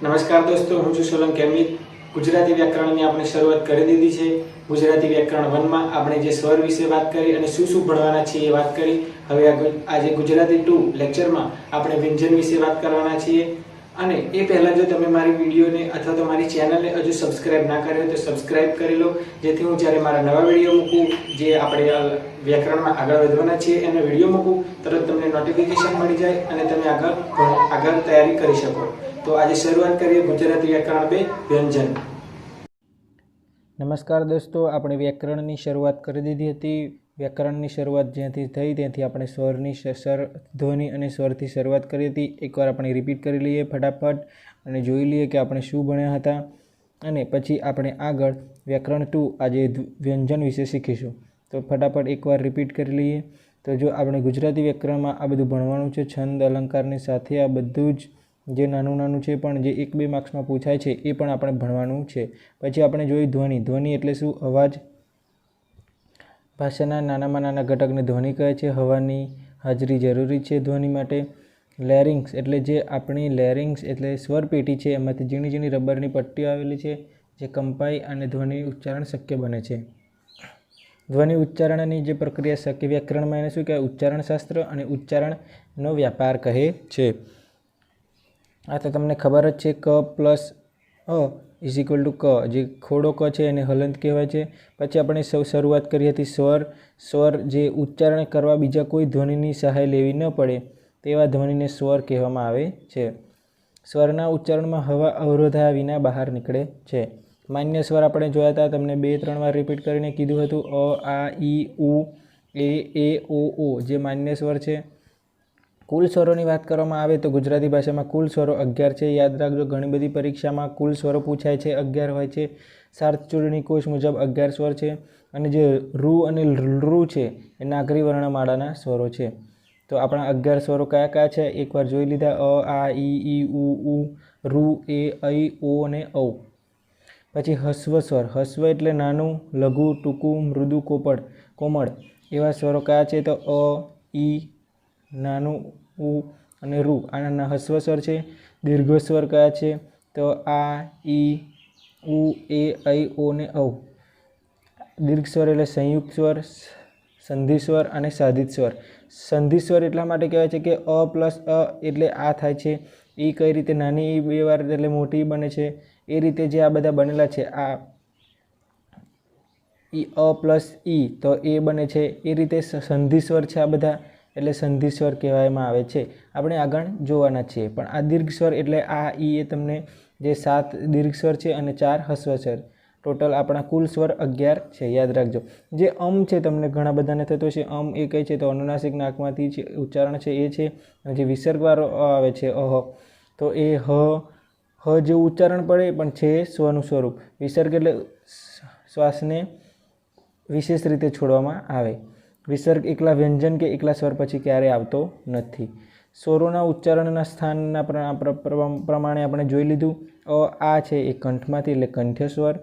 નમસ્કાર દોસ્તો, હું છું સોલંકી અમિત। ગુજરાતી વ્યાકરણની આપણે શરૂઆત કરી દીધી છે। ગુજરાતી વ્યાકરણ 1 માં આપણે જે સ્વર વિશે વાત કરી અને શું શું ભણવાના છીએ એ વાત કરી। હવે આજે ગુજરાતી 2 લેક્ચરમાં આપણે વ્યંજન વિશે વાત કરવાના છીએ। અને એ પહેલા જો તમે મારી વિડિયોને અથવા તો મારી ચેનલને હજુ સબસ્ક્રાઇબ ના કરી હોય તો સબસ્ક્રાઇબ કરી લો, જેથી હું જ્યારે મારા નવા વિડિયો મૂકું, જે આપણે વ્યાકરણમાં આગળ વધવાના છીએ એનો વિડિયો મૂકું, તરત તમને નોટિફિકેશન મળી જાય અને તમે આગળ તૈયારી કરી શકો। तो आज शुरुआत करिए गुजराती व्याकरण 2 व्यंजन। नमस्कार दोस्तों, આપણે વ્યાકરણની શરૂઆત કરી દીધી હતી। વ્યાકરણની શરૂઆત જ્યાંથી થઈ ત્યાંથી આપણે સ્વરની ધ્વનિ અને સ્વરથી શરૂઆત કરી હતી। એકવાર આપણે રિપીટ કરી લઈએ ફટાફટ અને જોઈ લઈએ કે આપણે શું ભણ્યા હતા, અને પછી આપણે આગળ વ્યાકરણ 2 આજે વ્યંજન વિશે શીખીશું। તો ફટાફટ એકવાર રિપીટ કરી લઈએ। તો જો આપણે ગુજરાતી વ્યાકરણમાં આ બધું ભણવાનું છે, છંદ અલંકારની સાથે આ બધું જ જે નાનું છે પણ જે 1-2 માર્ક્સમાં પૂછાય છે એ પણ આપણે ભણવાનું છે। પછી આપણે જોઈ ધ્વનિ। ધ્વનિ એટલે શું? અવાજ। ભાષાના નાનામાં નાના ઘટકને ધ્વનિ કહે છે। હવાની હાજરી જરૂરી છે ધ્વનિ માટે। લેરિંગ્સ એટલે જે આપણી લેરિંગ્સ એટલે સ્વર પેટી છે, એમાંથી ઝીણી ઝીણી રબરની પટ્ટીઓ આવેલી છે જે કંપાઈ અને ધ્વનિ ઉચ્ચારણ શક્ય બને છે। ધ્વનિ ઉચ્ચારણની જે પ્રક્રિયા શક્ય વ્યાકરણમાં એને શું કહેવાય? ઉચ્ચારણ શાસ્ત્ર અને ઉચ્ચારણનો વ્યાપાર કહે છે। આ તો તમને ખબર જ છે। ક plus a is equal to ક, જે ખોડો ક છે એને હલંત કહેવાય છે। પછી આપણે શરૂઆત કરી હતી સ્વર જે ઉચ્ચારણ કરવા બીજા કોઈ ધ્વનિની સહાય લેવી ન પડે તેવા ધ્વનિને સ્વર કહેવામાં આવે છે। સ્વરના ઉચ્ચારણમાં હવા અવરોધાયા વિના બહાર નીકળે છે। માન્ય સ્વર આપણે જોયા હતા, તમને 2-3 વાર રિપીટ કરીને કીધું હતું। અ, આ, ઈ, ઉ, એ, ઓ, જે માન્ય સ્વર છે। કુલ સ્વરોની વાત કરવામાં આવે તો ગુજરાતી ભાષામાં કુલ સ્વરો 11 છે। યાદ રાખજો, ઘણી બધી પરીક્ષામાં કુલ સ્વરો પૂછાય છે, 11 હોય છે। સાર્થ ચૂડની કોષ મુજબ 11 સ્વર છે। અને જે રૂ અને લૃ છે એ નાગરી વર્ણમાળાના સ્વરો છે। તો આપણા 11 સ્વરો કયા કયા છે એકવાર જોઈ લીધા। અ, આ, ઈ, ઉ, રૂ, એ, ઐ, ઓ અને ઔ। પછી હસ્વ સ્વર। હસ્વ એટલે નાનું, લઘુ, ટૂંકું, મૃદુ, કોમળ એવા સ્વરો કયા છે? તો અ, ઈ, નાનું, ઉ અને રૂ આના હસ્વ સ્વર છે। દીર્ઘ સ્વર કયા છે? તો આ, ઈ, ઉ, એ, ઐ, ઓ ને ઔ। દીર્ઘ સ્વર એટલે સંયુક્ત સ્વર, સંધિ સ્વર અને સાધિત સ્વર। સંધિ સ્વર એટલા માટે કહેવાય છે કે અ પ્લસ અ એટલે આ થાય છે। ઈ કઈ રીતે? નાની ઈ 2 વાર એટલે મોટી બને છે। એ રીતે જે આ બધા બનેલા છે, આ ઈ અ પ્લસ ઈ તો એ બને છે। એ રીતે સંધિ સ્વર છે આ બધા, એટલે સંધિ સ્વર કહેવામાં આવે છે। આપણે આગળ જોવાના છીએ। પણ આ દીર્ઘ સ્વર એટલે આ, ઈ એ તમને જે 7 દીર્ઘ સ્વર છે અને 4 હસ્વ સ્વર, ટોટલ આપણા કુલ સ્વર 11 છે, યાદ રાખજો। જે છે તમને ઘણા બધાને થતો છે। એ કઈ છે? તો અનુનાસિક નાકમાંથી ઉચ્ચારણ છે એ છે। અને જે વિસર્ગવાળો આવે છે અહ, તો એ હ જેવું ઉચ્ચારણ પડે પણ છે સ્વનું સ્વરૂપ। વિસર્ગ એટલે શ્વાસને વિશેષ રીતે છોડવામાં આવે। વિસર્ગ એકલા વ્યંજન કે એકલા સ્વર પછી ક્યારેય આવતો નથી। સ્વરોના ઉચ્ચારણના સ્થાનના પ્રમાણે આપણે જોઈ લીધું। અ, આ છે એ કંઠમાંથી એટલે કંઠ્ય સ્વર।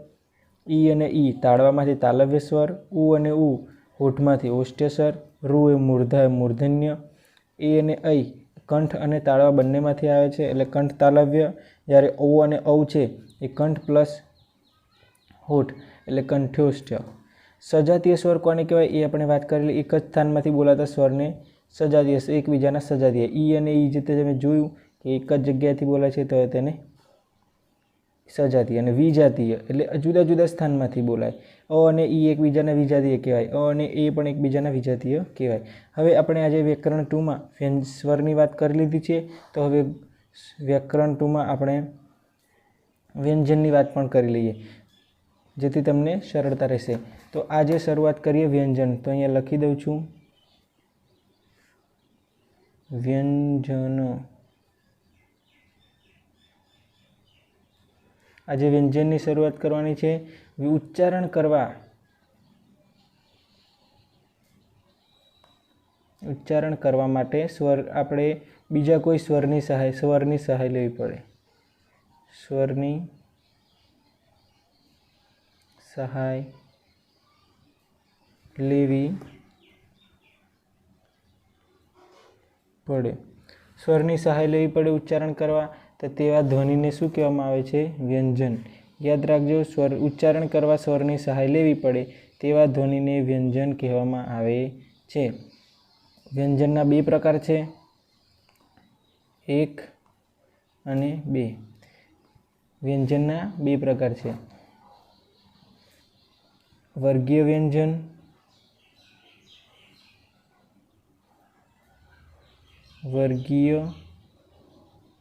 ઈ અને ઈ તાળવામાંથી તાલવ્ય સ્વર। ઉ અને ઉ હોઠમાંથી ઓષ્ઠ્ય સ્વર। રૂ એ મૂર્ધન્ય। એ અને ઐ કંઠ અને તાળવા બંનેમાંથી આવે છે એટલે કંઠ તાલવ્ય। જ્યારે ઓ અને ઔ છે એ કંઠ પ્લસ હોઠ એટલે કંઠ્યોષ્ઠ્ય। સજાતીય સ્વર કોને કહેવાય એ આપણે વાત કરેલી। એક જ સ્થાનમાંથી બોલાતા સ્વરને સજાતીય, એકબીજાના સજાતીય। ઈ અને ઈ જે તમે જોયું કે એક જ જગ્યાએથી બોલાય છે તો તેને સજાતીય। અને વિજાતીય એટલે જુદા જુદા સ્થાનમાંથી બોલાય। અ અને ઈ એકબીજાના વિજાતીય કહેવાય। અ અને એ પણ એકબીજાના વિજાતીય કહેવાય। હવે આપણે આજે વ્યાકરણ 2માં સ્વરની વાત કરી લીધી છે, તો હવે વ્યાકરણ 2માં આપણે વ્યંજનની વાત પણ કરી લઈએ, જેથી તમને સરળતા રહેશે। તો આજે શરૂઆત કરીએ વ્યંજન। તો અહીંયા લખી દઉં છું વ્યંજન। આજે વ્યંજનની શરૂઆત કરવાની છે। ઉચ્ચારણ કરવા માટે સ્વર આપણે બીજા કોઈ સ્વરની સહાય લેવી પડે। સ્વરની સહાય લેવી પડે। સ્વરની સહાય લેવી પડે ઉચ્ચારણ કરવા। તો તેવા ધ્વનિને શું કહેવામાં આવે છે? વ્યંજન. યાદ રાખજો, સ્વર ઉચ્ચારણ કરવા સ્વરની સહાય લેવી પડે તેવા ધ્વનિને વ્યંજન કહેવામાં આવે છે. વ્યંજનના બે પ્રકાર છે, 1 અને 2. વ્યંજનના બે પ્રકાર છે, વર્ગીય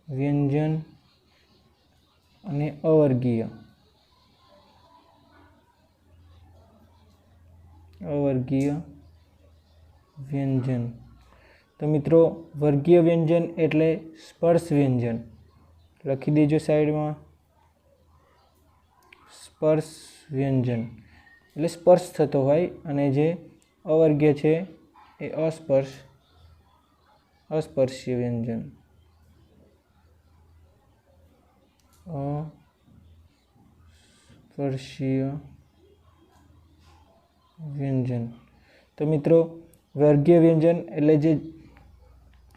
વ્યંજન અને અવર્ગીય વ્યંજન. તો મિત્રો, વર્ગીય વ્યંજન એટલે સ્પર્શ વ્યંજન. લખી દેજો સાઈડમાં. સ્પર્શ વ્યંજન એટલે સ્પર્શ થતો હોય, અને જે અવર્ગીય છે એ અસ્પર્શીય વ્યંજન. અસ્પર્શીય વ્યંજન. તો મિત્રો, વર્ગીય વ્યંજન એટલે જે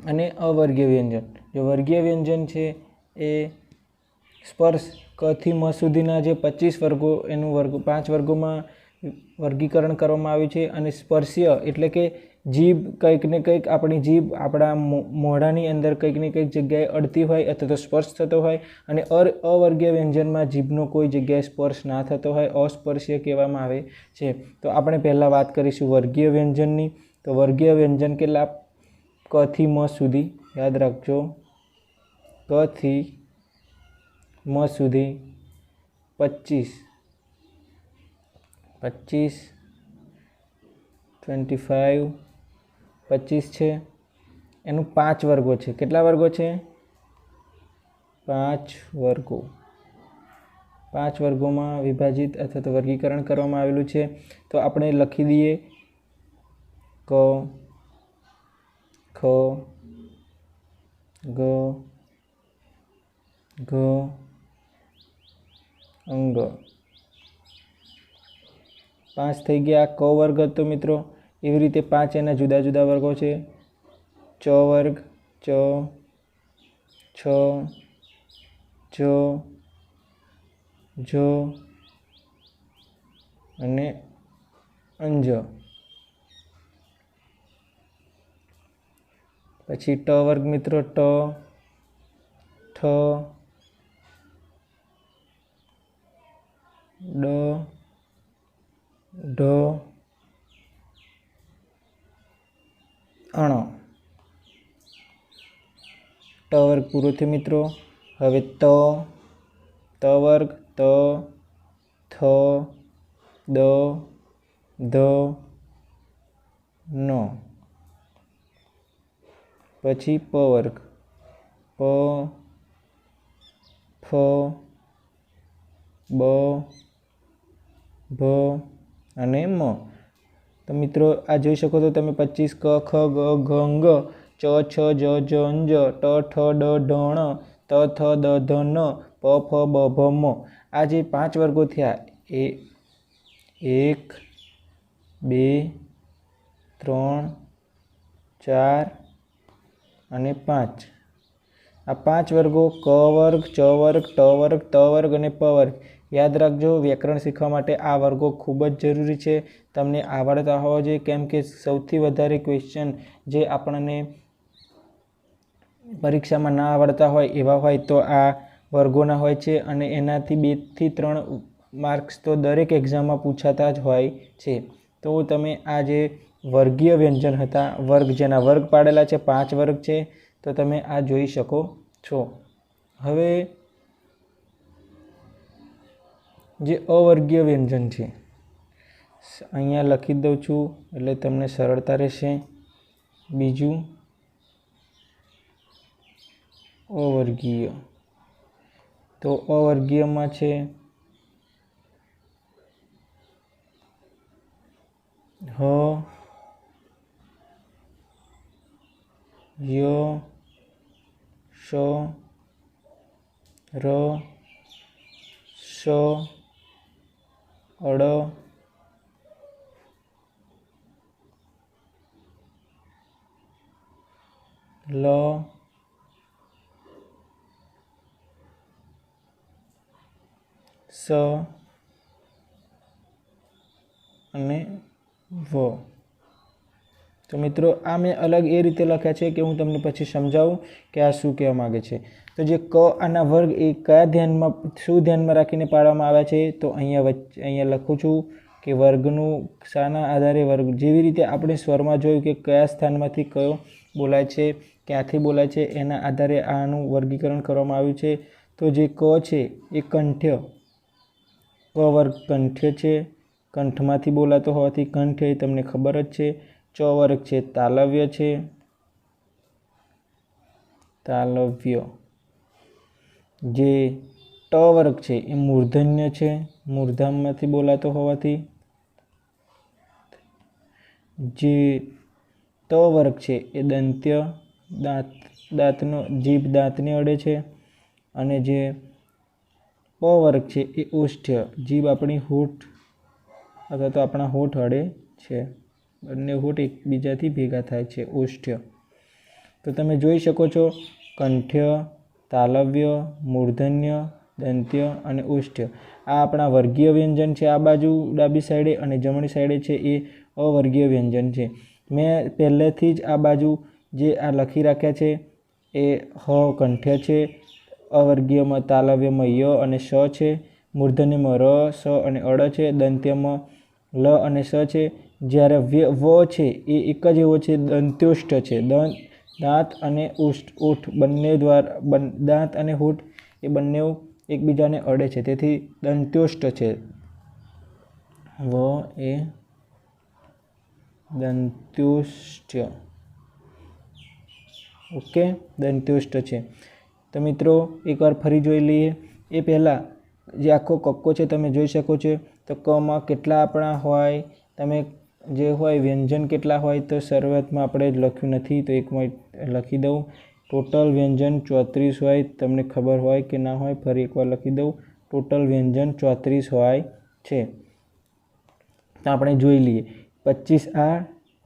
અને અવર્ગીય વ્યંજન. જો વર્ગીય વ્યંજન છે એ સ્પર્શ ક થી મ સુધીના જે 25 વર્ગો, એનું 5 વર્ગોમાં વર્ગીકરણ કરવામાં આવ્યું છે. અને સ્પર્શીય એટલે કે જીભ કંઈક ને કંઈક, આપણી જીભ આપણા મોઢાની અંદર કંઈક ને કંઈક જગ્યાએ અડતી હોય અથવા તો સ્પર્શ થતો હોય. અને અવર્ગીય વ્યંજનમાં જીભનો કોઈ જગ્યાએ સ્પર્શ ના થતો હોય, અસ્પર્શીય કહેવામાં આવે છે. તો આપણે પહેલાં વાત કરીશું વર્ગીય વ્યંજનની. તો વર્ગીય વ્યંજન કેટલા? ક થી મ સુધી. યાદ રાખજો, ક થી મ સુધી 25, 25 છે. એનું 5 વર્ગો છે. કેટલા વર્ગો છે? 5 વર્ગો. 5 વર્ગોમાં વિભાજિત અથવા તો વર્ગીકરણ કરવામાં આવેલું છે. તો આપણે લખી દઈએ, ક, ખ, ગ, ઘ, અંગ. 5 થઈ ગયા. ક વર્ગ હતો મિત્રો. એવી રીતે 5 એના જુદા જુદા વર્ગો છે. ચ વર્ગ, ચ, છ, જ, જ અને અંજ. પછી ટ વર્ગ મિત્રો, ટ, ઠ, ડ, ઢ, અણ. ટ વર્ગ પૂરો થયો મિત્રો. હવે ત વર્ગ, ત, થ, દ, ધ, ન. પછી પ વર્ગ, પ, ફ, બ, ભ અને મ. તો મિત્રો, આ જોઈ શકો છો તમે 25 ક, ખ, ગ, ઘ, અંગ, ચ, છ, જ, જ, અંજ, ટ, ઠ, ડ, ઢ, ણ, ત, થ, દ, ધ, ન, પ, ફ, બ, ભ, મ. આ જે 5 વર્ગો થયા એ 1, 2, 3, 4 અને 5. આ 5 વર્ગો ક વર્ગ, ચ વર્ગ, ટ વર્ગ, ત વર્ગ અને પ વર્ગ. યાદ રાખજો, વ્યાકરણ શીખવા માટે આ વર્ગો ખૂબ જ જરૂરી છે. તમને આવડતા હોવા જોઈએ, કેમ કે સૌથી વધારે ક્વેશ્ચન જે આપણને પરીક્ષામાં ના આવડતા હોય એવા હોય તો આ વર્ગોના હોય છે. અને એનાથી 2 થી 3 માર્ક્સ તો દરેક એક્ઝામમાં પૂછાતા જ હોય છે. તો તમે આ જે વર્ગીય વ્યંજન હતા, જેના વર્ગ પાડેલા છે, 5 વર્ગ છે, તો તમે આ જોઈ શકો છો. હવે જે અવર્ગીય વ્યંજન છે, અહીંયા લખી દઉં છું એટલે તમને સરળતા રહેશે. બીજું અવર્ગીય. તો અવર્ગીયમાં છે હ, ય, શ, ર, શ, અડ, લ, સ અને વ। તો મિત્રો આ મેં અલગ એ રીતે લખ્યા છે કે હું તમને પછી સમજાવું કે આ શું કહેવા માગે છે। તો જે ક આના વર્ગ એ કયા ધ્યાનમાં શું ધ્યાનમાં રાખીને પાડવામાં આવ્યા છે, તો અહીંયા લખું છું કે વર્ગનું શાના આધારે વર્ગ, જેવી રીતે આપણે સ્વરમાં જોયું કે કયા સ્થાનમાંથી કયો બોલાય છે, ક્યાંથી બોલાય છે, એના આધારે આનું વર્ગીકરણ કરવામાં આવ્યું છે। તો જે ક છે એ કંઠ્ય, ક વર્ગ કંઠ્ય છે, કંઠમાંથી બોલાતો હોવાથી કંઠ્ય એ તમને ખબર જ છે। ચ વર્ગ છે તાલવ્ય છે, તાલવ્ય। જે ટ વર્ગ છે એ મૂર્ધન્ય છે, મૂર્ધામાંથી બોલાતો હોવાથી। જે ત વર્ગ છે એ દંત્ય, દાંતનો જીભ દાંતને અડે છે। અને જે પ વર્ગ છે એ ઓષ્ઠ્ય, જીભ આપણી હોઠ અથવા તો આપણા હોઠ અડે છે, બંને હોઠ એકબીજાથી ભેગા થાય છે, ઓષ્ઠ્ય। તો તમે જોઈ શકો છો કંઠ્ય, તાલવ્ય, મૂર્ધન્ય, દંત્ય અને ઓષ્ઠ્ય આ આપણા વર્ગીય વ્યંજન છે આ બાજુ ડાબી સાઈડે, અને જમણી સાઈડે છે એ અવર્ગીય વ્યંજન છે। મેં પહેલેથી જ આ બાજુ જે આ લખી રાખ્યા છે એ હ કંઠ્ય છે, અવર્ગીયમાં તાલવ્યમાં ય અને સ છે, મૂર્ધન્યમાં ર, સ અને અડ છે, દંત્યમાં લ અને સ છે। જ્યારે વ છે એ એક જ એવો છે, દંત્યોષ્ઠ છે, દાંત અને ઓઠ બંને દ્વારા દાંત અને હોઠ એ બંને એકબીજાને અડે છે, તેથી દંત્યોષ્ઠ છે। વ એ દંત્યોષ્ઠ, ઓકે, દંત્યોષ્ઠ છે। તો મિત્રો એકવાર ફરી જોઈ લઈએ એ પહેલાં જે આખો કક્કો છે તમે જોઈ શકો છો। તો કમાં કેટલા આપણા હોય, તમે જે હોય વ્યંજન કેટલા હોય, તો શરૂઆતમાં આપણે લખ્યું નથી તો એકમાં લખી દઉં। ટોટલ વ્યંજન 34 હોય, તમને ખબર હોય કે ના હોય ફરી એકવાર લખી દઉં, ટોટલ વ્યંજન 34 હોય છે। તો આપણે જોઈ લઈએ 25 આ,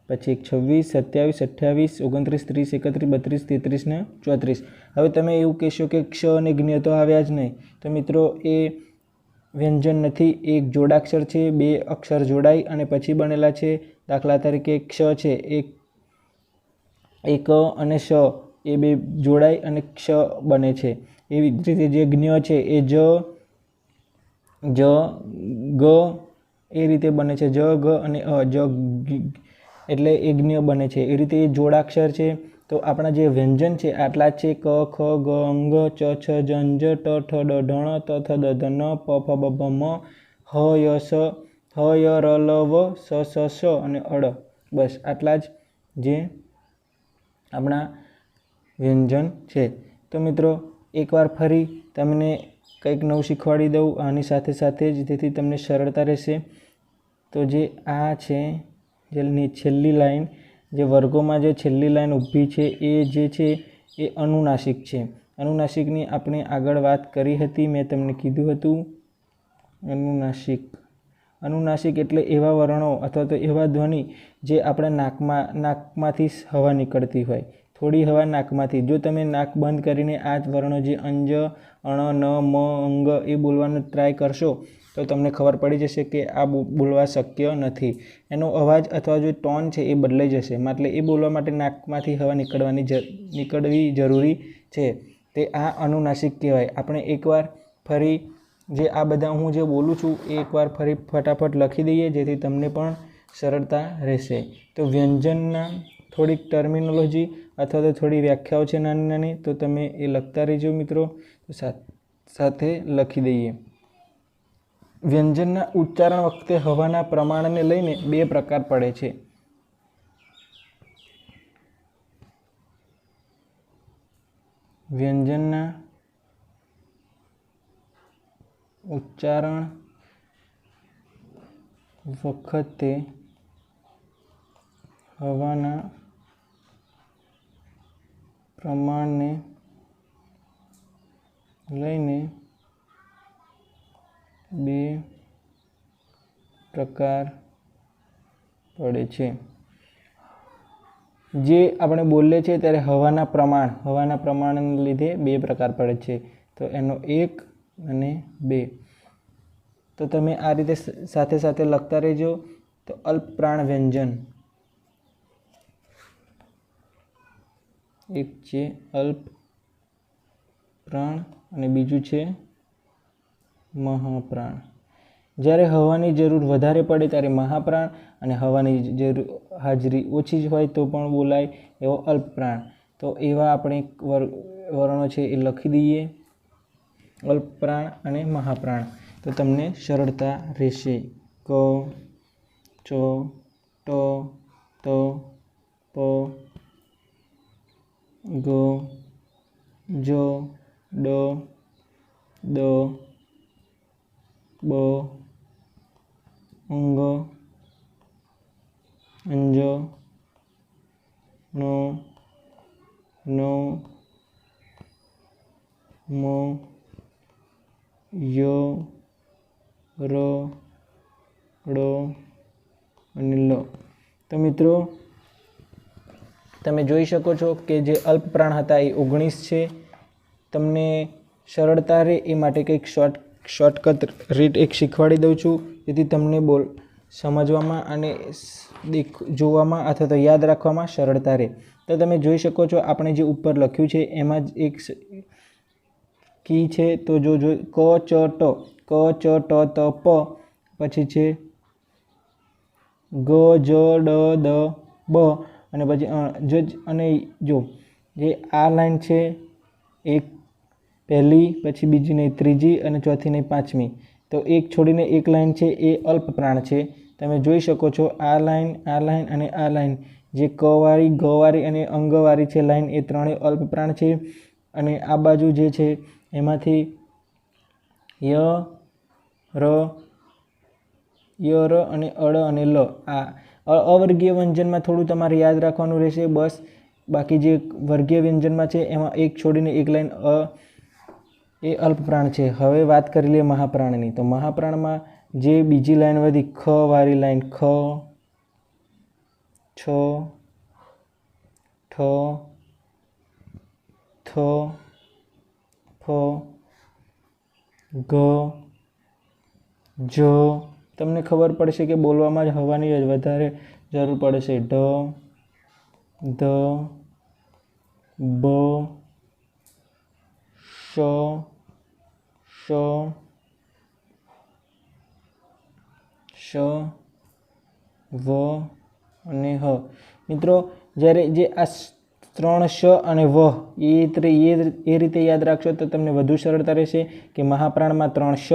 પછી 26, 27, 28, 29, 30, 31, 32, 33 ને 34। હવે તમે એવું કહેશો કે ક્ષ અને જ્ઞ તો આવ્યા જ નહીં, તો મિત્રો એ વ્યંજન નથી, એક જોડાક્ષર છે, બે અક્ષર જોડાઈ અને પછી બનેલા છે। દાખલા તરીકે ક્ષ છે એ ક અને શ એ બે જોડાઈ અને ક્ષ બને છે। એવી જ રીતે જે જ્ઞ છે એ જ ગ એ રીતે બને છે, જ ગ અને અ, એટલે એ જ્ઞ બને છે। એ રીતે એ જોડાક્ષર છે। તો આપણા જે વ્યંજન છે આટલા જ છે, ક ખ ગ અંગ, ચ છ જન જ, ટ ઠ ડ ઢણ, ત થ દ ધ ન, પ ફ બ ભ મ, હ ય સ, હ ય ર લ વ, સ સ સ અને અડ, બસ આટલા જ જે આપણા વ્યંજન છે। તો મિત્રો એકવાર ફરી તમને કંઈક નવું શીખવાડી દઉં આની સાથે સાથે જ, જેથી તમને સરળતા રહેશે। તો જે આ છે જેની છેલ્લી લાઈન, જે વર્ગોમાં જે છેલ્લી લાઈન ઊભી છે એ જે છે એ અનુનાસિક છે। અનુનાસિકની આપણે આગળ વાત કરી હતી, મેં તમને કીધું હતું અનુનાસિક। અનુનાસિક એટલે એવા વર્ણો અથવા તો એવા ધ્વનિ જે આપણે નાકમાંથી હવા નીકળતી હોય, થોડી હવા નાકમાંથી। જો તમે નાક બંધ કરીને આ જ વર્ણો જે અંજ, અણ, ન, મ, અંગ એ બોલવાનો ટ્રાય કરશો તો તમને ખબર પડી જશે કે આ બોલવા શક્ય નથી। એનો અવાજ અથવા જે ટોન છે એ બદલાઈ જશે, એટલે એ બોલવા માટે નાકમાંથી હવા નીકળવી જરૂરી છે। તે આ અનુનાસિક કહેવાય। આપણે એકવાર ફરી જે આ બધા હું જે બોલું છું એ એકવાર ફરી ફટાફટ લખી દઈએ, જેથી તમને પણ સરળતા રહેશે। તો વ્યંજનના થોડીક ટર્મિનોલોજી અથવા તો થોડી વ્યાખ્યાઓ છે નાની નાની, તો તમે એ લખતા રહેજો મિત્રો। તો સાથે લખી દઈએ। વ્યંજનના ઉચ્ચારણ વખતે હવાના પ્રમાણને લઈને બે પ્રકાર પડે છે। વ્યંજનના ઉચ્ચારણ વખતે હવાના પ્રમાણને લઈને બે પ્રકાર પડે છે। જે આપણે બોલીએ છીએ ત્યારે હવાના પ્રમાણને લીધે બે પ્રકાર પડે છે। તો એનો એક અને બે। તો તમે આ રીતે સાથે સાથે લખતા રહેજો. તો અલ્પપ્રાણ વ્યંજન, એક છે અલ્પ પ્રાણ અને બીજું છે મહાપ્રાણ. જ્યારે હવાની જરૂર વધારે પડે ત્યારે મહાપ્રાણ અને હવાની જરૂર હાજરી ઓછી જ હોય તો પણ બોલાય એવો અલ્પપ્રાણ. તો એવા આપણે વર્ણો છે એ લખી દઈએ, અલ્પપ્રાણ અને મહાપ્રાણ. તો તમને સરળતા રહેશે. ક, ચ, ટ, ત, પ, ગ, જ, ડ, દ, બ, અંગ, અંજ, ણ, ન, મ, ય, ર, ડ અને લ. તો મિત્રો તમે જોઈ શકો છો કે જે અલ્પપ્રાણ હતા એ 19 છે. તમને સરળતા રહે એ માટે કંઈક શોર્ટકટ રીત એક શીખવાડી દઉં છું, જેથી તમને સમજવામાં અને જોવામાં અથવા તો યાદ રાખવામાં સરળતા રહે. તો તમે જોઈ શકો છો આપણે જે ઉપર લખ્યું છે એમાં જ એક કી છે. તો જો ક, ચ, ટ, ક, ચ, ટ, ત, પ, પછી છે ગ, જ, ડ, દ, બ અને પછી જ. અને જો જે આ લાઈન છે એક પહેલી, પછી બીજી નહીં ત્રીજી અને ચોથી નહીં પાંચમી, તો એક છોડીને એક લાઈન છે એ અલ્પપ્રાણ છે. તમે જોઈ શકો છો આ લાઈન અને આ લાઈન જે કવાળી, ગવાળી અને અંગવાળી છે લાઈન, એ ત્રણેય અલ્પપ્રાણ છે. અને આ બાજુ જે છે એમાંથી ય, ર અને અળ અને લ. આ અવર્ગીય વ્યંજનમાં થોડું તમારે યાદ રાખવાનું રહેશે બસ. બાકી જે વર્ગીય વ્યંજનમાં છે એમાં એક છોડીને એક લાઈન એ અલ્પપ્રાણ છે. હવે વાત કરી લઈએ મહાપ્રાણની. તો મહાપ્રાણમાં જે બીજી લાઈન વધી ખ વાળી લાઈન, ખ, છ, ઠ, થ, ફ, ગ, જ. તમને ખબર પડશે કે બોલવામાં જ હવાની વધારે જરૂર પડશે. ઢ, ધ, બ, શ, શ, શ, વ અને હ. મિત્રો જ્યારે જે આ ત્રણ શ અને વ એ રીતે યાદ રાખશો તો તમને વધુ સરળતા રહેશે કે મહાપ્રાણમાં 3 શ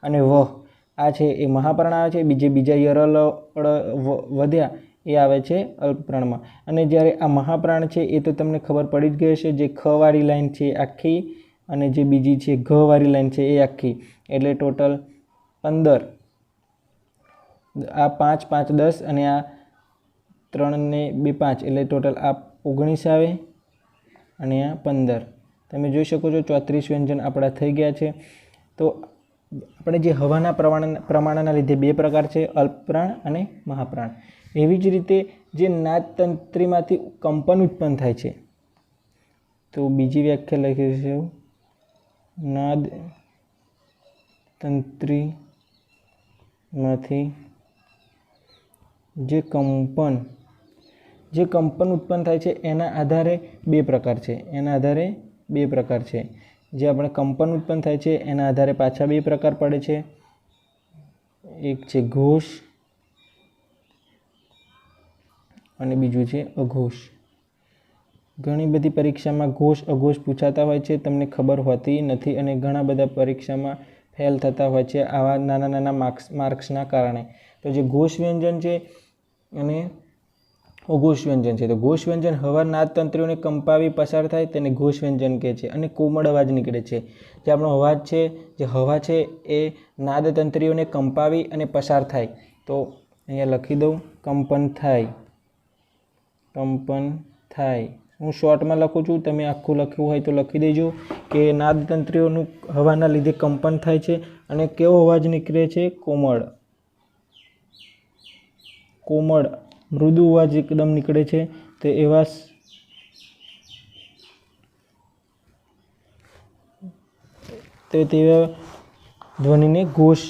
અને વ આ છે એ મહાપ્રાણ આવે છે. બીજા યરલ વધ્યા એ આવે છે અલ્પપ્રાણમાં. અને જ્યારે આ મહાપ્રાણ છે એ તો તમને ખબર પડી જ ગઈ હશે. જે ખ વાળી લાઈન છે આખી અને જે બીજી છે ઘ વાળી લાઈન છે એ આખી, એટલે ટોટલ 15. આ 5, 5, 10 અને આ 3 ને 2, 5 એટલે ટોટલ આ 19 આવે અને આ 15. તમે જોઈ શકો છો 34 વ્યંજન આપણા થઈ ગયા છે. તો આપણે જે હવાના પ્રમાણના લીધે 2 પ્રકાર છે, અલ્પપ્રાણ અને મહાપ્રાણ. એવી જ રીતે જે નાદતંત્રીમાંથી કંપન ઉત્પન્ન થાય છે, તો બીજી વ્યાખ્યા લખીશું, નાદ તંત્રીમાંથી જે કંપન ઉત્પન્ન થાય છે એના આધારે 2 પ્રકાર છે. જે આપણે કંપન ઉત્પન્ન થાય છે એના આધારે પાછા 2 પ્રકાર પડે છે. એક છે ઘોષ અને બીજું છે અઘોષ. ઘણી બધી પરીક્ષામાં ઘોષ અઘોષ પૂછાતા હોય છે, તમને ખબર હોતી નથી અને ઘણા બધા પરીક્ષામાં ફેલ થતા હોય છે આવા નાના માર્ક્સના કારણે. તો જે ઘોષ વ્યંજન છે અને અઘોષ વ્યંજન છે, તો ઘોષ વ્યંજન હવા નાદતંત્રીઓને કંપાવી પસાર થાય તેને ઘોષ વ્યંજન કહે છે અને કોમળ અવાજ નીકળે છે. જે આપણો અવાજ છે, જે હવા છે એ નાદતંત્રીઓને કંપાવી અને પસાર થાય. તો અહીંયા લખી દઉં, કંપન થાય. હું શોર્ટમાં લખું છું, તમે આખું લખ્યું હોય તો લખી દેજો કે નાદતંત્રીઓનું હવાના લીધે કંપન થાય છે અને કેવો અવાજ નીકળે છે? કોમળ મૃદુ અવાજ એકદમ નીકળે છે. તો એવા ધ્વનિને ઘોષ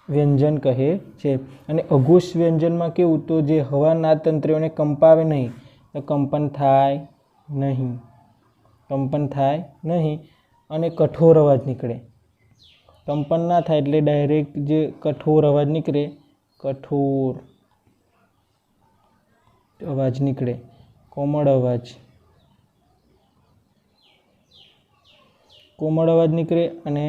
વ્યંજન કહે છે. અને અઘોષ વ્યંજનમાં કેવું, તો જે હવાના તંત્રીઓને કંપાવે નહીં, તો કંપન થાય નહીં અને કઠોર અવાજ નીકળે. કંપન ના થાય એટલે ડાયરેક્ટ જે કઠોર અવાજ નીકળે, કોમળ અવાજ નીકળે અને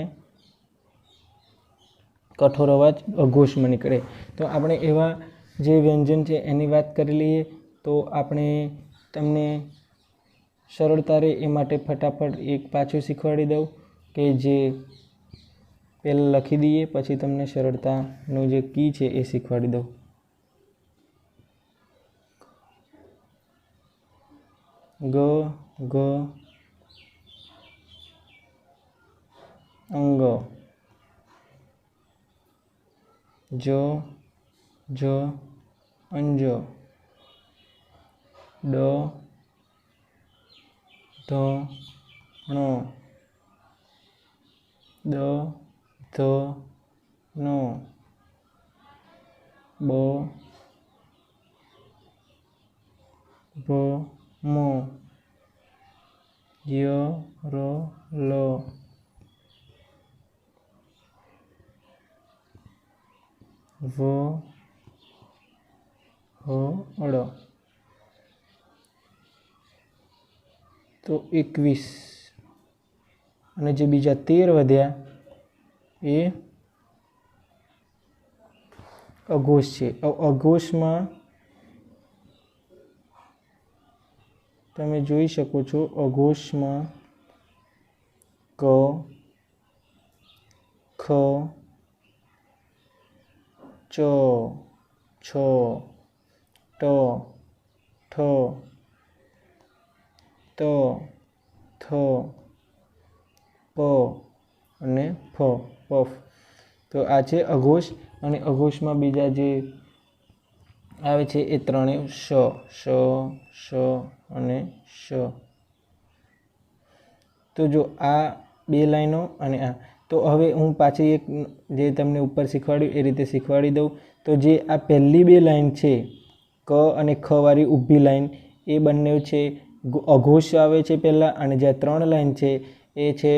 કઠોર અવાજ અઘોષમાં નીકળે. તો આપણે એવા જે વ્યંજન છે એની વાત કરી લઈએ, તો આપણે તમને સરળતા રહે એ માટે ફટાફટ એક પાછું શીખવાડી દઉં, કે જે પહેલાં લખી દઈએ પછી તમને સરળતાનું જે કી છે એ શીખવાડી દઉં. ગ અંગ, જ અંજ, ડ ધણ, દ ધન, બ ભમ, ય લ, વ હળ. તો 21 અને જે બીજા 13 વધ્યા એ અઘોષ છે. અઘોષમાં તમે જોઈ શકો છો, અઘોષમાં ક, ખ, ચ, છ, ટ, ઠ, ત, થ, પ અને ફ, પફ. તો આ છે અઘોષ. અને અઘોષમાં બીજા જે આવે છે એ ત્રણેય શ અને શ. તો જો આ બે લાઈનો અને આ, તો હવે હું પાછી એક જે તમને ઉપર શીખવાડ્યું એ રીતે શીખવાડી દઉં. તો જે આ પહેલી બે લાઈન છે, ક અને ખ વાળી ઊભી લાઈન, એ બંને છે અઘોષ આવે છે પહેલાં, અને જે 3 લાઈન છે એ છે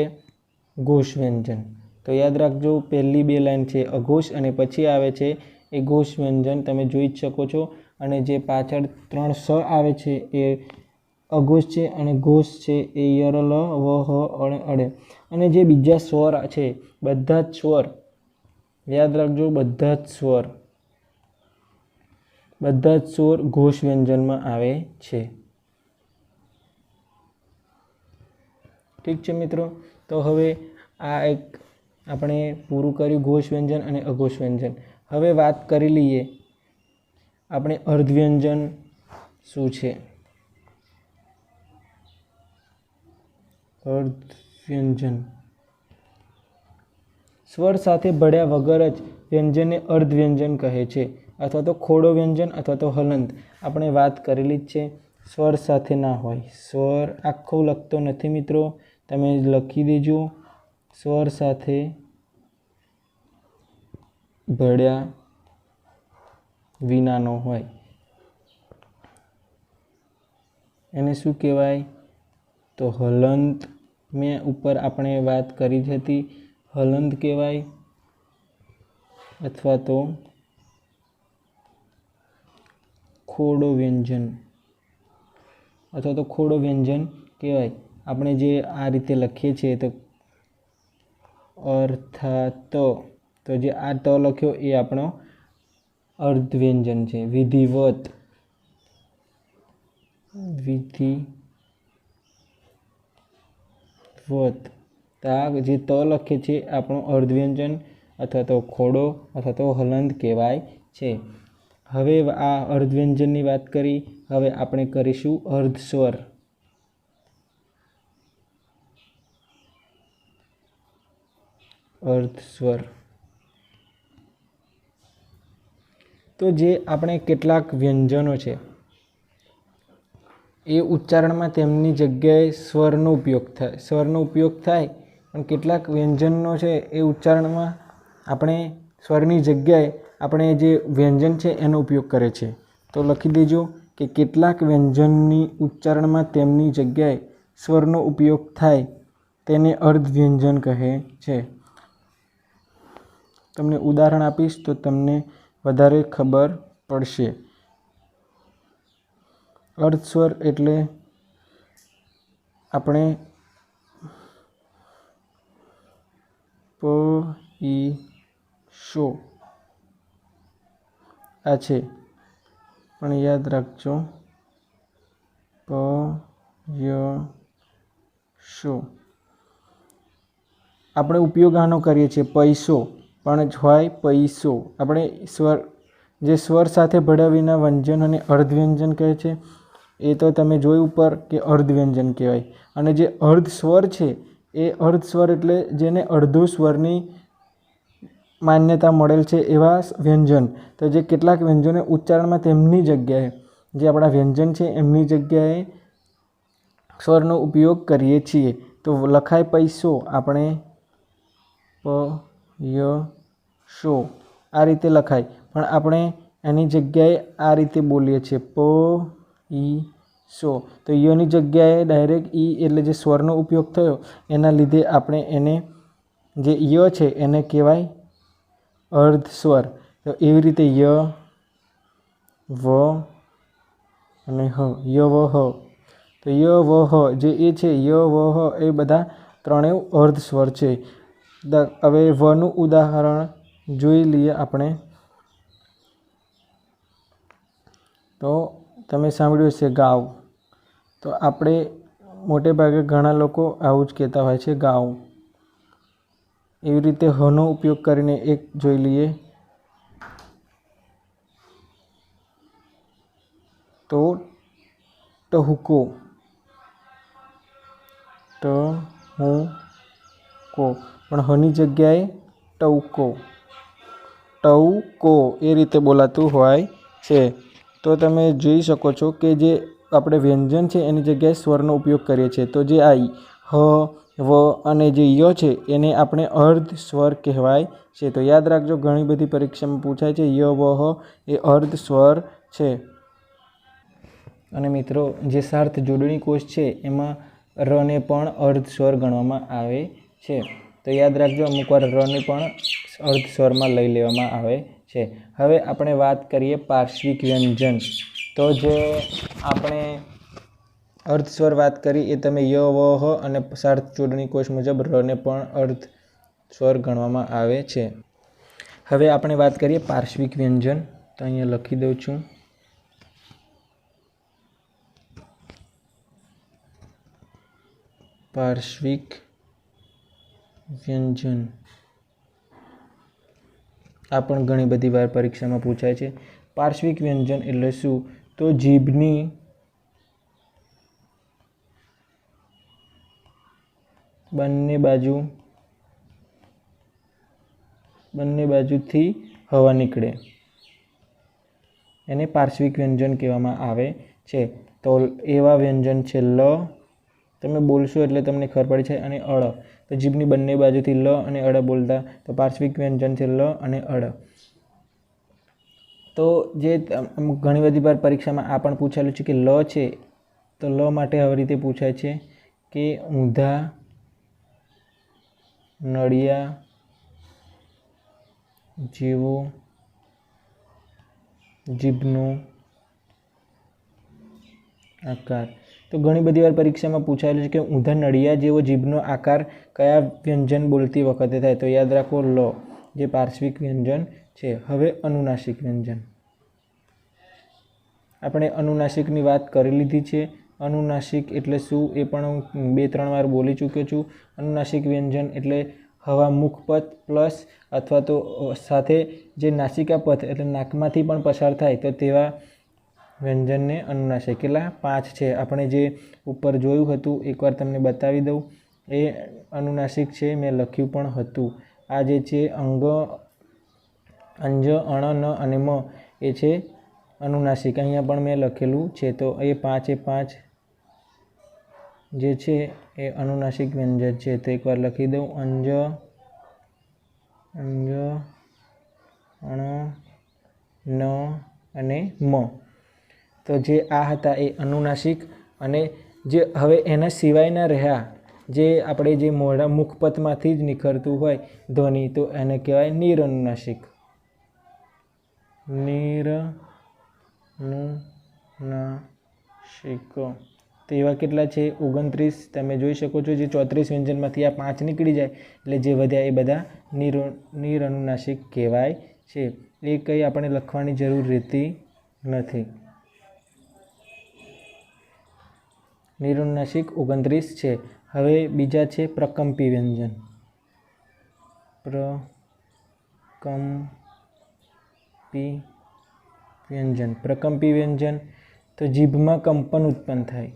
ઘોષ વ્યંજન. તો યાદ રાખજો, પહેલી બે લાઈન છે અઘોષ અને પછી આવે છે એ ઘોષ વ્યંજન, તમે જોઈ જ શકો છો. અને જે પાછળ 3 સ આવે છે એ અઘોષ છે, અને ઘોષ છે એ ય, લ, વ, હ, અળે. અને જે બીજા સ્વર છે, બધા જ સ્વર યાદ રાખજો, બધા જ સ્વર ઘોષ વ્યંજનમાં આવે છે. ઠીક છે મિત્રો. તો હવે આ એક આપણે પૂરું કર્યું ઘોષ વ્યંજન અને અઘોષ વ્યંજન. હવે વાત કરી લઈએ આપણે અર્ધવ્યંજન શું છે. અર્ધવ્યંજન સ્વર સાથે ભળ્યા વગર જ વ્યંજનને અર્ધવ્યંજન કહે છે, અથવા તો ખોડો વ્યંજન અથવા તો હલંત. આપણે વાત કરેલી જ છે, સ્વર સાથે ના હોય. સ્વર આખો લખતો નથી મિત્રો, તમે લખી દેજો, સ્વર સાથે ભળ્યા વિનાનો હોય એને શું કહેવાય? તો હલંત. મેં ઉપર આપણે વાત કરી જ હતી, હલંત કહેવાય અથવા તો ખોડો વ્યંજન કહેવાય. આપણે જે આ રીતે લખીએ છીએ તો અર્થાત, તો જે આ ત લખ્યો એ આપણો અર્ધવ્યંજન છે. વિધિવત, તો આ જે ત લખીએ છીએ આપણો અર્ધવ્યંજન અથવા તો ખોડો અથવા તો હલંત કહેવાય છે. હવે આ અર્ધવ્યંજનની વાત કરી, હવે આપણે કરીશું અર્ધસ્વર. તો જે આપણે કેટલાક વ્યંજનો છે એ ઉચ્ચારણમાં તેમની જગ્યાએ સ્વરનો ઉપયોગ થાય, પણ કેટલાક વ્યંજનો છે એ ઉચ્ચારણમાં આપણે સ્વરની જગ્યાએ આપણે જે વ્યંજન છે એનો ઉપયોગ કરે છે. તો લખી દેજો કે કેટલાક વ્યંજનની ઉચ્ચારણમાં તેમની જગ્યાએ સ્વરનો ઉપયોગ થાય તેને અર્ધવ્યંજન કહે છે. તમને ઉદાહરણ આપીશ તો તમને વધારે ખબર પડશે. અર્ધસ્વર એટલે આપણે પ, ઈ, શો આ છે, પણ યાદ રાખજો પ, ય, શો. આપણે ઉપયોગ આનો કરીએ છીએ પૈસો પણ હોય પૈસો. આપણે જે સ્વર સાથે ભળ્યા વિના વ્યંજનોને અર્ધવ્યંજન કહે છે. એ તો તમે જોયું ઉપર કે અર્ધવ્યંજન કહેવાય. અને જે અર્ધ સ્વર છે એ અર્ધ સ્વર એટલે જેને અડધો સ્વરની માન્યતા મળેલ છે એવા વ્યંજન. તો જે કેટલાક વ્યંજનો ઉચ્ચારણમાં તેમની જગ્યાએ જે આપણા વ્યંજન છે એમની જગ્યાએ સ્વરનો ઉપયોગ કરીએ છીએ. તો લખાય પૈસો આપણે પ, ય, શો આ રીતે લખાય, પણ આપણે એની જગ્યાએ આ રીતે બોલીએ છીએ પ, ઈ, સો. તો યની જગ્યાએ ડાયરેક્ટ ઈ એટલે જે સ્વરનો ઉપયોગ થયો એના લીધે આપણે એને જે ય છે એને કહેવાય અર્ધ સ્વર. તો એવી રીતે ય, વ અને હ, ય, વ, હ. તો ય, વ, હ જે એ છે ય, વ, હ એ બધા ત્રણેય અર્ધ સ્વર છે. હવે વનું ઉદાહરણ જોઈ લઈએ આપણે. તો તમે સાંભળ્યું હશે ગાવ. તો આપણે મોટે ભાગે ઘણા લોકો આવું જ કહેતા હોય છે ગાવ. એવી રીતે હનો ઉપયોગ કરીને એક જોઈ લઈએ. તો ટહુકો, ટ, હું, કો, પણ હની જગ્યાએ ટવકો, ટવકો એ રીતે બોલાતું હોય છે. તો તમે જોઈ શકો છો કે જે આપણે વ્યંજન છે એની જગ્યાએ સ્વરનો ઉપયોગ કરીએ છીએ. તો જે આ હ, વ અને જે ય છે એને આપણે અર્ધ સ્વર કહેવાય છે. તો યાદ રાખજો ઘણી બધી પરીક્ષામાં પૂછાય છે ય, વ, હ એ અર્ધ સ્વર છે. અને મિત્રો જે સાર્થ જોડણી કોષ છે એમાં રને પણ અર્ધ સ્વર ગણવામાં આવે છે. તો યાદ રાખજો અમુકવાર રને પણ અર્ધ સ્વરમાં લઈ લેવામાં આવે છે. હવે આપણે વાત કરીએ પાર્શ્વિક વ્યંજન. તો જે આપણે અર્ધ સ્વર વાત કરી એ તમે ય, વ, હ અને સાર્થ જોડણી કોષ મુજબ રને પણ અર્ધ સ્વર ગણવામાં આવે છે. હવે આપણે વાત કરીએ પાર્શ્વિક વ્યંજન. તો અહીંયા લખી દઉં છું. પાર્શ્વિક વ્યંજન આ પણ ઘણી બધી વાર પરીક્ષામાં પૂછાય છે. પાર્શ્વિક વ્યંજન એટલે શું? તો જીભની બંને બાજુથી હવા નીકળે એને પાર્શ્વિક વ્યંજન કહેવામાં આવે છે. તો એવા વ્યંજન છે લ. તમે બોલશો એટલે તમને ખબર પડી છે. અને અળ. તો જીભની બંને બાજુથી લ અને અળ બોલતા તો પાર્શ્વિક વ્યંજન છે લ અને અળ. તો જે ઘણી બધી વાર પરીક્ષામાં આ પણ પૂછેલું છે કે લ છે તો લ માટે આવી રીતે પૂછાય છે કે ઊંધા નળિયા જેવો જીભનો આકાર. તો ઘણી બધી વાર પરીક્ષામાં પૂછાયેલું છે કે ઊંધા નળિયા જેવો જીભનો આકાર કયા વ્યંજન બોલતી વખતે થાય? તો યાદ રાખો લ જે પાર્શ્વિક વ્યંજન છે. હવે અનુનાસિક વ્યંજન. આપણે અનુનાસિકની વાત કરી લીધી છે. અનુનાસિક એટલે શું એ પણ હું 2-3 વાર બોલી ચૂક્યો છું. અનુનાસિક વ્યંજન એટલે હવા મુખપથ પ્લસ અથવા તો સાથે જે નાસિકા પથ એટલે નાકમાંથી પણ પસાર થાય તો તેવા વ્યંજનને અનુનાસિક. કેટલા 5 છે. આપણે જે ઉપર જોયું હતું એકવાર તમને બતાવી દઉં. એ અનુનાસિક છે. મેં લખ્યું પણ હતું. આ જે છે અંગ, અંજ, અણ, ન અને મ એ છે અનુનાસિક. અહીંયા પણ મેં લખેલું છે. તો એ 5 જે છે એ અનુનાસિક વ્યંજન છે. તો એકવાર લખી દઉં અંજ, અંજ, મ. તો જે આ હતા એ અનુનાસિક, અને જે હવે એના સિવાયના રહ્યા જે આપણે જે મોઢા મુખપથમાંથી જ નીકળતું હોય ધ્વનિ, તો એને કહેવાય નિરનુનાસિક. નિરનુનાસિક. તો એવા કેટલા છે? 29. તમે જોઈ શકો છો જે 34 વ્યંજનમાંથી આ 5 નીકળી જાય એટલે જે વધ્યા એ બધા નિરનુનાસિક કહેવાય છે. એ કંઈ આપણે લખવાની જરૂર રહેતી નથી. નિરનુનાસિક 29 છે. હવે બીજા છે પ્રકંપી વ્યંજન. પ્રકંપી વ્યંજન. પ્રકંપી વ્યંજન તો જીભમાં કંપન ઉત્પન્ન થાય.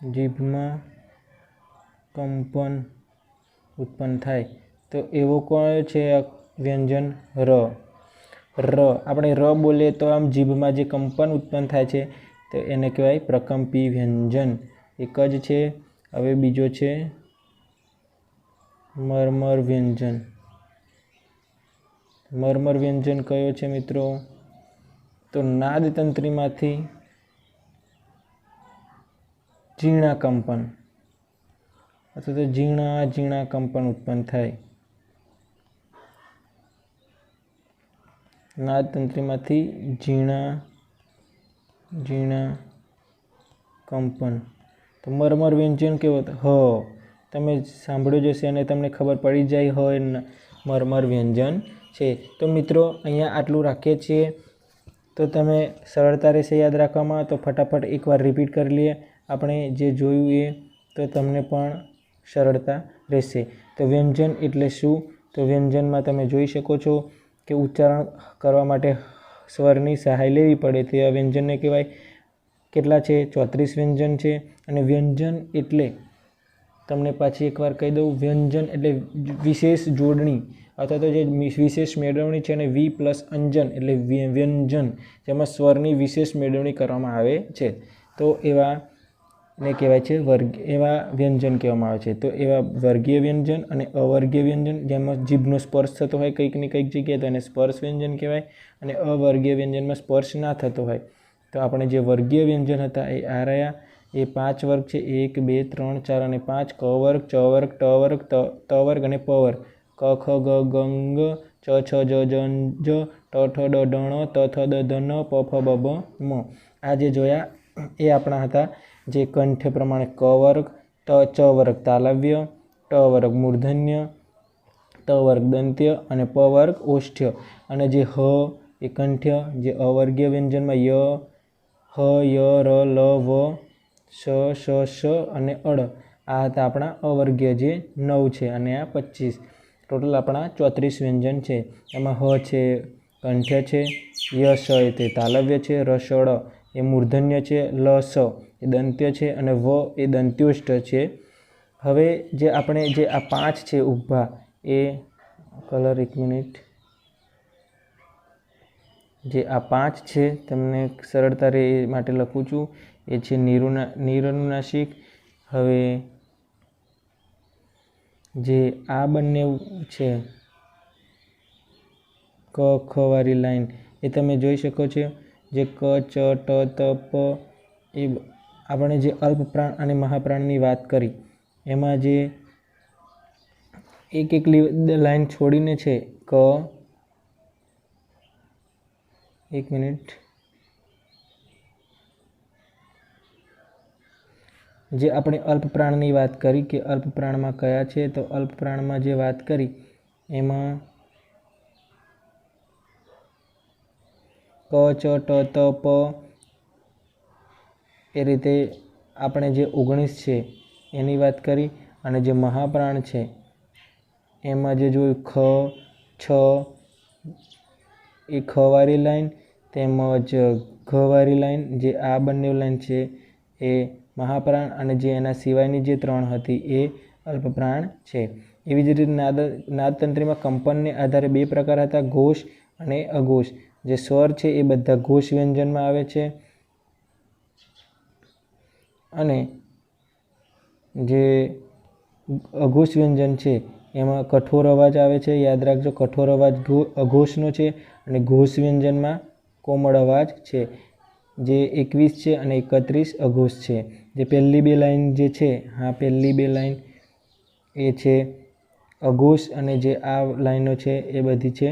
જીભમાં કંપન ઉત્પન્ન થાય તો એવો કયો છે વ્યંજન? ર. આપણે ર બોલીએ તો આમ જીભમાં જે કંપન ઉત્પન્ન થાય છે તો એને કહેવાય પ્રકંપી વ્યંજન. એક જ છે. હવે બીજો છે મર્મર વ્યંજન. મર્મર વ્યંજન કયો છે મિત્રો? તો નાદતંત્રીમાંથી ઝીણા કંપન અથવા તો ઝીણા કંપન ઉત્પન્ન થાય. નાદતંત્રીમાંથી ઝીણા કંપન. તો મર્મર વ્યંજન કેવો? હ. તમે સાંભળ્યું જશે અને તમને ખબર પડી જાય હ એ મર્મર વ્યંજન છે. તો મિત્રો અહીંયા આટલું રાખીએ છીએ. તો તમે સરળતા રહેશે યાદ રાખવામાં. તો ફટાફટ એકવાર રિપીટ કરી લઈએ આપણે જે જોયું એ, તો તમને પણ સરળતા રહેશે. તો વ્યંજન એટલે શું? તો વ્યંજનમાં તમે જોઈ શકો છો કે ઉચ્ચારણ કરવા માટે સ્વરની સહાય લેવી પડે તેવા વ્યંજનને કહેવાય. કેટલા છે? 34 વ્યંજન છે. અને વ્યંજન એટલે તમને પાછી એકવાર કહી દઉં, વ્યંજન એટલે વિશેષ જોડણી અથવા તો જે વિશેષ મેળવણી છે, અને વી પ્લસ અંજન એટલે વ્યંજન, જેમાં સ્વરની વિશેષ મેળવણી કરવામાં આવે છે. તો એવાને કહેવાય છે એવા વ્યંજન કહેવામાં આવે છે. તો એવા વર્ગીય વ્યંજન અને અવર્ગીય વ્યંજન, જેમાં જીભનો સ્પર્શ થતો હોય કંઈક ને કંઈક જગ્યાએ, તો એને સ્પર્શ વ્યંજન કહેવાય. અને અવર્ગીય વ્યંજનમાં સ્પર્શ ના થતો હોય. તો આપણે જે વર્ગીય વ્યંજન હતા એ આ રહ્યા. એ 5 વર્ગ છે: 1, 2, 3, 4 અને 5. ક વર્ગ, ચ વર્ગ, ટ વર્ગ, ત વર્ગ અને પ વર્ગ. ક, ખ, ગ, ઘ, ંગ, ચ, છ, જ, જ, જ, ટ, ઠ, ડ, ઢ, ણ, ત, થ, દ, ધ, ન, પ, ફ, બ, ભ, મ. આ જે જોયા એ આપણા હતા જે કંઠ્ય પ્રમાણે ક વર્ગ, ચ વર્ગ તાલવ્ય, ટ વર્ગ મૂર્ધન્ય, ત વર્ગ દંત્ય અને પ વર્ગ ઓષ્ઠ્ય. અને જે હ એ કંઠ્ય, જે અવર્ગીય વ્યંજનમાં ય, હ, ય, ર, લ, વ, શ, શ, શ અને અડ. આ હતા આપણા અવર્ગીય જે 9 છે, અને આ 25. ટોટલ આપણા 34 વ્યંજન છે. એમાં હ છે કંઠ્ય છે, ય, શ એ તે તાલવ્ય છે, ર, શ, ડ એ મૂર્ધન્ય છે, લ, સ એ દંત્ય છે, અને વ એ દંત્યોષ્ઠ છે. હવે જે આપણે જે આ 5 છે ઊભા એ કલર, 1 મિનિટ, જે આ 5 છે તમને સરળતા રહે એ માટે લખું છું. એ છે નિરનુનાસિક. હવે જે આ બંને છે ક, ખ વાળી લાઈન એ તમે જોઈ શકો છો. જે ક, ચ, ટ, ત, પ એ આપણે જે અલ્પપ્રાણ અને મહાપ્રાણની વાત કરી એમાં જે એક લાઈન છોડીને છે ક, 1 મિનિટ, જે આપણે અલ્પપ્રાણની વાત કરી કે અલ્પપ્રાણમાં કયા છે, તો અલ્પપ્રાણમાં જે વાત કરી એમાં ક, ચ, ટ, ત, પ એ રીતે આપણે જે 19 છે એની વાત કરી. અને જે મહાપ્રાણ છે એમાં જે જોયું ખ, છ એ ખ વાળી લાઈન, તેમજ ઘ વાળી લાઈન, જે આ બંને લાઈન છે એ મહાપ્રાણ, અને જે એના સિવાયની જે 3 હતી એ અલ્પપ્રાણ છે. એવી જ રીતે નાદતંત્રીમાં કંપનને આધારે 2 પ્રકાર હતા: ઘોષ અને અઘોષ. જે સ્વર છે એ બધા ઘોષ વ્યંજનમાં આવે છે, અને જે અઘોષ વ્યંજન છે એમાં કઠોર અવાજ આવે છે. યાદ રાખજો, કઠોર અવાજ અઘોષનો છે, અને ઘોષ વ્યંજનમાં કોમળ અવાજ છે, જે 21 છે અને 31 અઘોષ છે. જે પહેલી બે લાઈન જે છે, હા પહેલી બે લાઈન એ છે અઘોષ અને જે આ લાઈનો છે એ બધી છે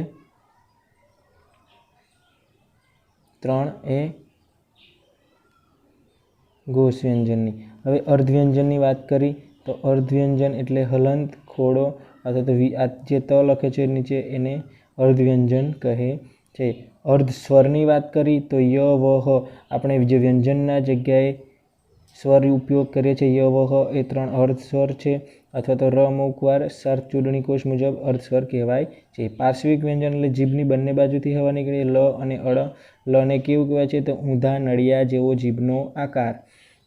3 એ ઘોષ વ્યંજનની. હવે અર્ધવ્યંજનની વાત કરી તો અર્ધવ્યંજન એટલે હલંત, ખોડો અથવા તો આ જે ત લખે છે નીચે એને અર્ધવ્યંજન કહે છે. અર્ધ સ્વરની વાત કરી તો ય, વ, હ આપણે જે વ્યંજનના જગ્યાએ સ્વર ઉપયોગ કરીએ છીએ ય, વ, હ એ 3 અર્ધ સ્વર છે અથવા તો ર અમુક વાર સાર્થ જોડણી કોષ મુજબ અર્ધ સ્વર કહેવાય છે. પાર્શ્વિક વ્યંજન એટલે જીભની બંને બાજુથી હવા નીકળે લ અને અળ. લને કેવું કહેવાય છે તો ઊંધા નળિયા જેવો જીભનો આકાર.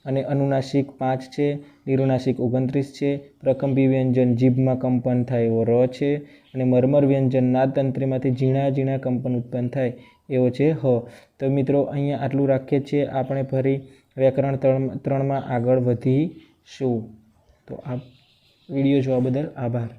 અને અનુનાસિક 5 છે, નિરુનાસિક 29 છે. પ્રકંપી વ્યંજન જીભમાં કંપન થાય એવો ર છે અને મર્મર વ્યંજન નાદતંત્રીમાંથી ઝીણા ઝીણા કંપન ઉત્પન્ન થાય એવો છે હ. તો મિત્રો અહીંયા આટલું રાખીએ છીએ. આપણે ફરી વ્યાકરણ 3માં આગળ વધીશું. તો આ વિડીયો જોવા બદલ આભાર.